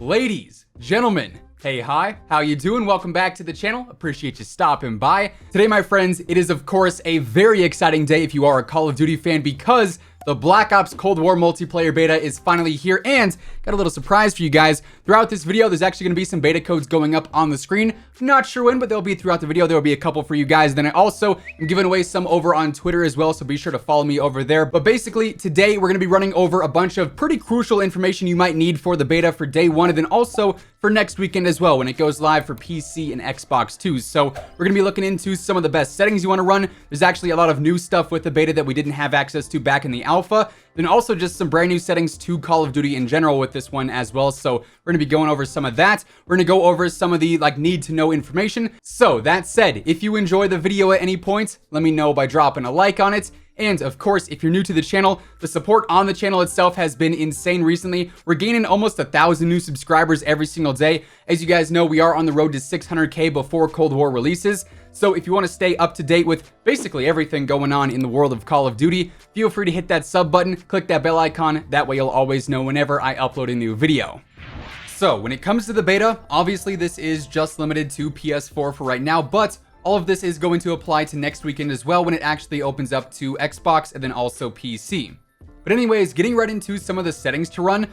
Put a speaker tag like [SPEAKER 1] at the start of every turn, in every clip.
[SPEAKER 1] Ladies, gentlemen, hey, hi, how you doing? Welcome back to the channel. Appreciate you stopping by. Today, my friends, it is of course a very exciting day if you are a Call of Duty fan because the Black Ops Cold War multiplayer beta is finally here, and got a little surprise for you guys. Throughout this video, there's actually going to be some beta codes going up on the screen. Not sure when, but they'll be throughout the video. There will be a couple for you guys. Then I also am giving away some over on Twitter as well, so be sure to follow me over there. But basically, today we're going to be running over a bunch of pretty crucial information you might need for the beta for day one, and then also for next weekend as well when it goes live for PC and Xbox too. So we're going to be looking into some of the best settings you want to run. There's actually a lot of new stuff with the beta that we didn't have access to back in the alpha. Then also just some brand new settings to Call of Duty in general with this one as well. So we're going to be going over some of that. We're going to go over some of the need to know information. So that said, if you enjoy the video at any point, let me know by dropping a like on it. And of course, if you're new to the channel, the support on the channel itself has been insane recently. We're gaining almost 1,000 new subscribers every single day. As you guys know, we are on the road to 600K before Cold War releases. So if you want to stay up to date with basically everything going on in the world of Call of Duty, feel free to hit that sub button, click that bell icon. That way you'll always know whenever I upload a new video. So when it comes to the beta, obviously this is just limited to PS4 for right now, but all of this is going to apply to next weekend as well when it actually opens up to Xbox and then also PC. But anyways, getting right into some of the settings to run.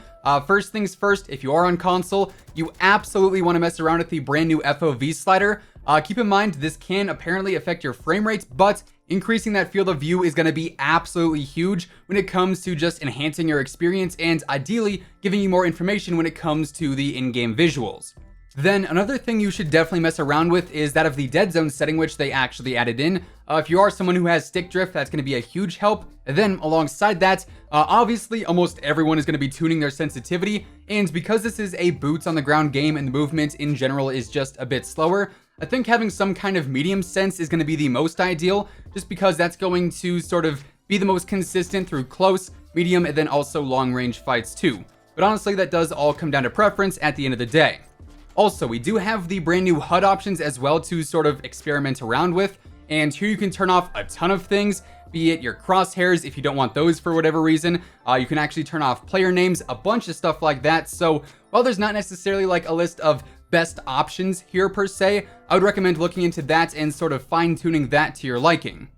[SPEAKER 1] First things first, if you are on console, you absolutely want to mess around with the brand new FOV slider. Keep in mind, this can apparently affect your frame rates, but increasing that field of view is going to be absolutely huge when it comes to just enhancing your experience and ideally giving you more information when it comes to the in-game visuals. Then another thing you should definitely mess around with is that of the dead zone setting, which they actually added in. If you are someone who has stick drift, that's going to be a huge help. And then alongside that, obviously almost everyone is going to be tuning their sensitivity. And because this is a boots on the ground game and the movement in general is just a bit slower, I think having some kind of medium sense is going to be the most ideal, just because that's going to sort of be the most consistent through close, medium, and then also long range fights too. But honestly, that does all come down to preference at the end of the day. Also, we do have the brand new HUD options as well to sort of experiment around with. And here you can turn off a ton of things, be it your crosshairs if you don't want those for whatever reason. You can actually turn off player names, a bunch of stuff like that. So while there's not necessarily like a list of best options here per se, I would recommend looking into that and sort of fine-tuning that to your liking.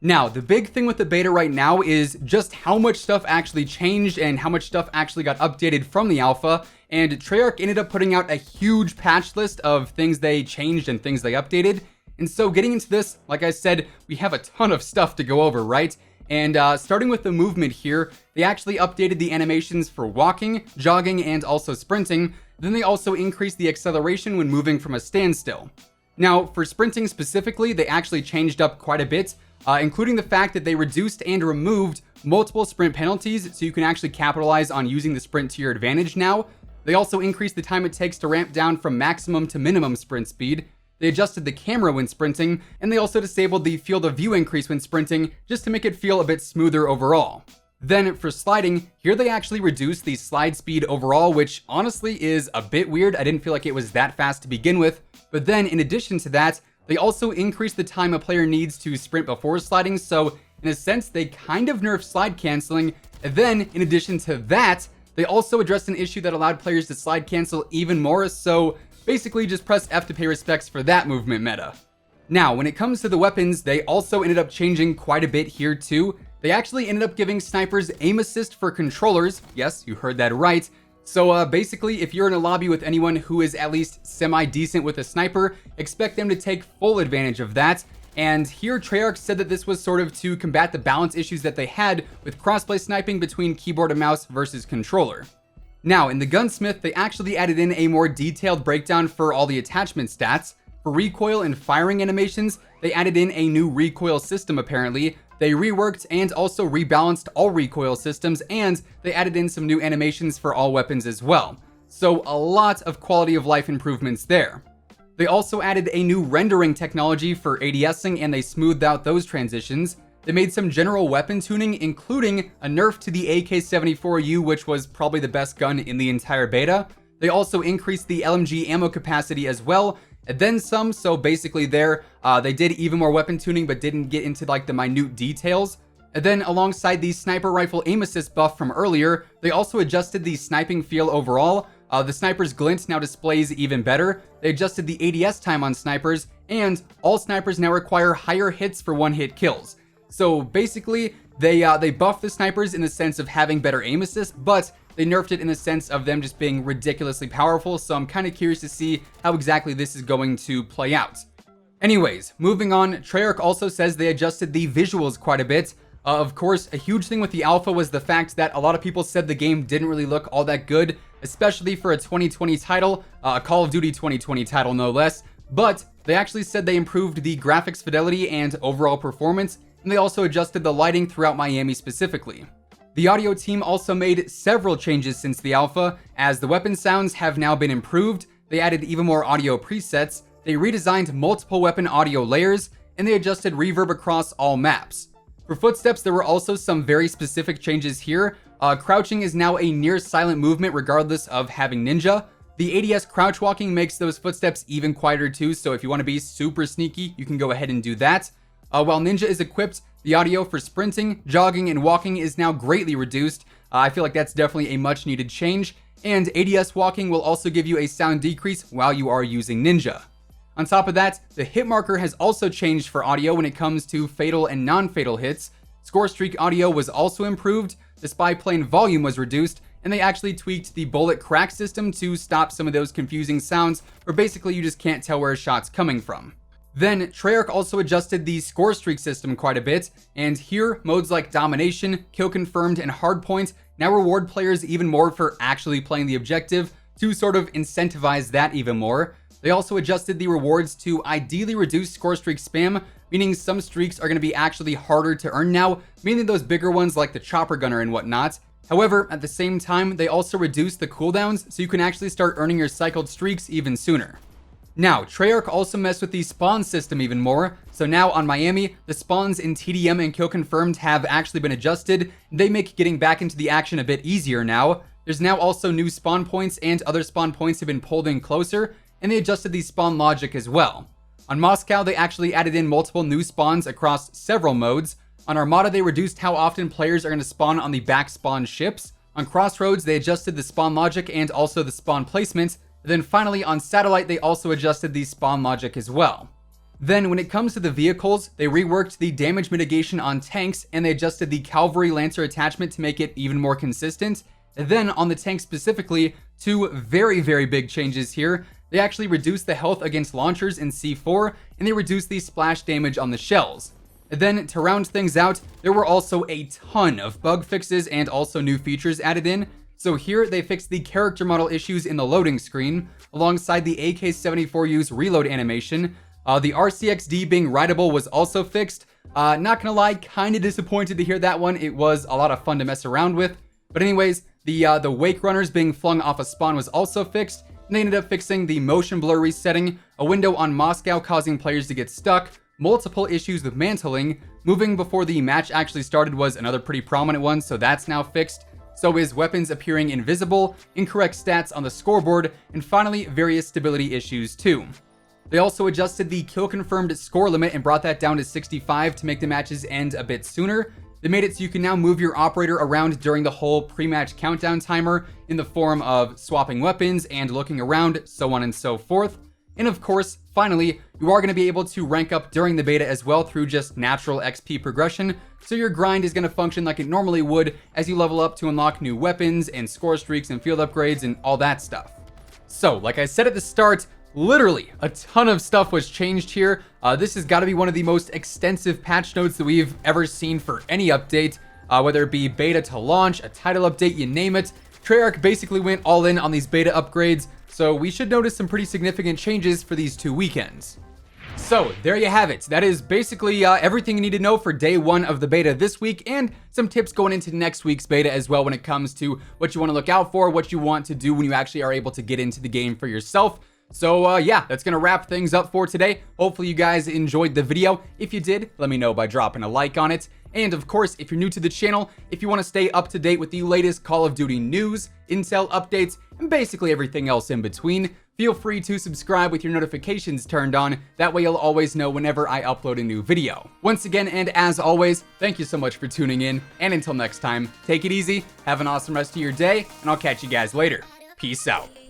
[SPEAKER 1] Now, the big thing with the beta right now is just how much stuff actually changed and how much stuff actually got updated from the alpha. And Treyarch ended up putting out a huge patch list of things they changed and things they updated. And so getting into this, like I said, we have a ton of stuff to go over, right? And starting with the movement here, they actually updated the animations for walking, jogging, and also sprinting. Then they also increased the acceleration when moving from a standstill. Now, for sprinting specifically, they actually changed up quite a bit, including the fact that they reduced and removed multiple sprint penalties, so you can actually capitalize on using the sprint to your advantage now. They also increased the time it takes to ramp down from maximum to minimum sprint speed. They adjusted the camera when sprinting, and they also disabled the field of view increase when sprinting, just to make it feel a bit smoother overall. Then for sliding, here they actually reduced the slide speed overall, which honestly is a bit weird. I didn't feel like it was that fast to begin with. But then in addition to that, they also increased the time a player needs to sprint before sliding. So in a sense, they kind of nerfed slide canceling. And then in addition to that, they also addressed an issue that allowed players to slide cancel even more. So basically just press F to pay respects for that movement meta. Now, when it comes to the weapons, they also ended up changing quite a bit here too. They actually ended up giving snipers aim assist for controllers. Yes, you heard that right. So basically, if you're in a lobby with anyone who is at least semi-decent with a sniper, expect them to take full advantage of that. And here, Treyarch said that this was sort of to combat the balance issues that they had with crossplay sniping between keyboard and mouse versus controller. Now, in the gunsmith, they actually added in a more detailed breakdown for all the attachment stats. For recoil and firing animations, they added in a new recoil system apparently. They reworked and also rebalanced all recoil systems, and they added in some new animations for all weapons as well. So a lot of quality of life improvements there. They also added a new rendering technology for ADSing, and they smoothed out those transitions. They made some general weapon tuning, including a nerf to the AK-74U, which was probably the best gun in the entire beta. They also increased the LMG ammo capacity as well, and then some. So basically there, they did even more weapon tuning, but didn't get into like the minute details. And then alongside the sniper rifle aim assist buff from earlier, they also adjusted the sniping feel overall. The sniper's glint now displays even better. They adjusted the ADS time on snipers, and all snipers now require higher hits for one-hit kills. So basically, they buffed the snipers in the sense of having better aim assist, but they nerfed it in the sense of them just being ridiculously powerful, so I'm kind of curious to see how exactly this is going to play out. Anyways, moving on, Treyarch also says they adjusted the visuals quite a bit. Of course, a huge thing with the alpha was the fact that a lot of people said the game didn't really look all that good, especially for a 2020 title, a Call of Duty 2020 title no less, but they actually said they improved the graphics fidelity and overall performance, and they also adjusted the lighting throughout Miami specifically. The audio team also made several changes since the alpha, as the weapon sounds have now been improved, they added even more audio presets, they redesigned multiple weapon audio layers, and they adjusted reverb across all maps. For footsteps, there were also some very specific changes here. Crouching is now a near silent movement regardless of having ninja. The ADS crouch walking makes those footsteps even quieter too, so if you want to be super sneaky, you can go ahead and do that. While ninja is equipped, the audio for sprinting, jogging, and walking is now greatly reduced. I feel like that's definitely a much needed change, and ADS walking will also give you a sound decrease while you are using ninja. On top of that, the hit marker has also changed for audio when it comes to fatal and non-fatal hits. Score streak audio was also improved, the spy plane volume was reduced, and they actually tweaked the bullet crack system to stop some of those confusing sounds where basically you just can't tell where a shot's coming from. Then, Treyarch also adjusted the score streak system quite a bit, and here, modes like Domination, Kill Confirmed, and Hardpoint now reward players even more for actually playing the objective to sort of incentivize that even more. They also adjusted the rewards to ideally reduce score streak spam, meaning some streaks are going to be actually harder to earn now, mainly those bigger ones like the chopper gunner and whatnot. However, at the same time, they also reduced the cooldowns so you can actually start earning your cycled streaks even sooner. Now, Treyarch also messed with the spawn system even more, so now on Miami, the spawns in TDM and Kill Confirmed have actually been adjusted. They make getting back into the action a bit easier now. There's now also new spawn points, and other spawn points have been pulled in closer, and they adjusted the spawn logic as well. On Moscow, they actually added in multiple new spawns across several modes. On Armada, they reduced how often players are going to spawn on the back spawn ships. On Crossroads, they adjusted the spawn logic and also the spawn placement. Then finally, on Satellite, they also adjusted the spawn logic as well. Then, when it comes to the vehicles, they reworked the damage mitigation on tanks, and they adjusted the Cavalry Lancer attachment to make it even more consistent. And then, on the tank specifically, two very, very big changes here. They actually reduced the health against launchers in C4, and they reduced the splash damage on the shells. And then, to round things out, there were also a ton of bug fixes and also new features added in. So here, they fixed the character model issues in the loading screen, alongside the AK-74U's reload animation. The RCXD being rideable was also fixed. Not gonna lie, kinda disappointed to hear that one. It was a lot of fun to mess around with. But anyways, the wake runners being flung off a spawn was also fixed. And they ended up fixing the motion blur resetting, a window on Moscow causing players to get stuck, multiple issues with mantling, moving before the match actually started was another pretty prominent one, so that's now fixed. So is weapons appearing invisible, incorrect stats on the scoreboard, and finally various stability issues too. They also adjusted the kill confirmed score limit and brought that down to 65 to make the matches end a bit sooner. They made it so you can now move your operator around during the whole pre-match countdown timer in the form of swapping weapons and looking around, so on and so forth. And of course, finally, you are going to be able to rank up during the beta as well through just natural XP progression, so your grind is going to function like it normally would as you level up to unlock new weapons and score streaks and field upgrades and all that stuff. So, like I said at the start, literally a ton of stuff was changed here. This has got to be one of the most extensive patch notes that we've ever seen for any update, whether it be beta to launch, a title update, you name it. Treyarch basically went all in on these beta upgrades, so we should notice some pretty significant changes for these 2 weekends. So there you have it. That is basically everything you need to know for day 1 of the beta this week, and some tips going into next week's beta as well when it comes to what you want to look out for, what you want to do when you actually are able to get into the game for yourself. So yeah, that's gonna wrap things up for today. Hopefully you guys enjoyed the video. If you did, let me know by dropping a like on it. And of course, if you're new to the channel, if you want to stay up to date with the latest Call of Duty news, intel updates, and basically everything else in between, feel free to subscribe with your notifications turned on. That way you'll always know whenever I upload a new video. Once again, and as always, thank you so much for tuning in. And until next time, take it easy, have an awesome rest of your day, and I'll catch you guys later. Peace out.